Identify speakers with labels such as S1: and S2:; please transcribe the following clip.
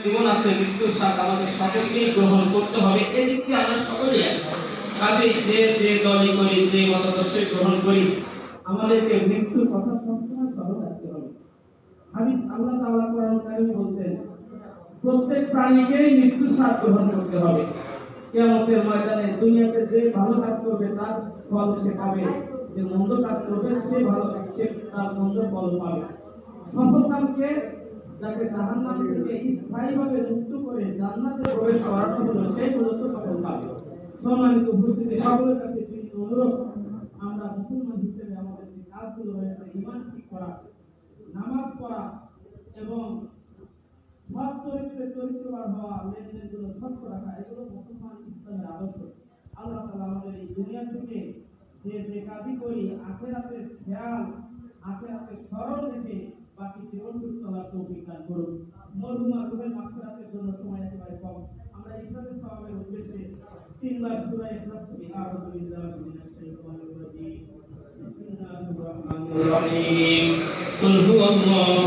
S1: জীবন আছে, মৃত্যুর স্বাদ আমাদের সকলকেই গ্রহণ করতে হবে। এই দিকটি আমরা সকলেই কাজে যে যে দলই করি, যে মতাদর্শ গ্রহণ করি, আমাদেরকে মৃত্যুর কথা সবসময় স্মরণ রাখতে হবে। হাদিস আল্লাহ তাআলা কোরআন কারীম বলছেন, প্রত্যেক প্রাণীকেই মৃত্যুর স্বাদ গ্রহণ করতে হবে। কিয়ামতের ময়দানে দুনিয়াতে যে ভালো কাজ করবে তার ফল সে পাবে, যে মন্দ কাজ করবে সে ভালো সে তার মন্দ ফল পাবে। সফলকামকে যাকে জাহান্নাম থেকে স্থায়ীভাবে মুক্ত করে জান্নাতে প্রবেশ করানো হলো, সেই মূলত সফল পাবে। সম্মানিত উপস্থিতি, সকলের কাছে অনুরোধ, আমরা মুসলমান হিসেবে আমাদের যে কাজগুলো রয়েছে, ঈমান ঠিক করা, নামাজ পড়া এবং সৎ চরিত্রে চরিত্রবান হওয়া, লেনদেনগুলো স্বচ্ছ রাখা, এগুলো মুসলমান ইসলামের আদর্শ। আল্লাহ তাআলা আমাদের এই দুনিয়া থেকে যে যে কাজই করি আখিরাতের খেয়াল, আখিরাতের স্মরণ রেখে বাকি জীবন চলার তৌফিক দান করুন। মরহুমা রূহের মাগফিরাতের জন্য সময় একেবারে কম। আমরা ইসলামের সওয়াবের উদ্দেশ্যে 3 বার সূরা ইখলাস পড়ি। আউযু বিল্লাহি মিনাশ শাইতানির রাজীম। বিসমিল্লাহির রহমানির রহিম। কুল হুয়াল্লাহু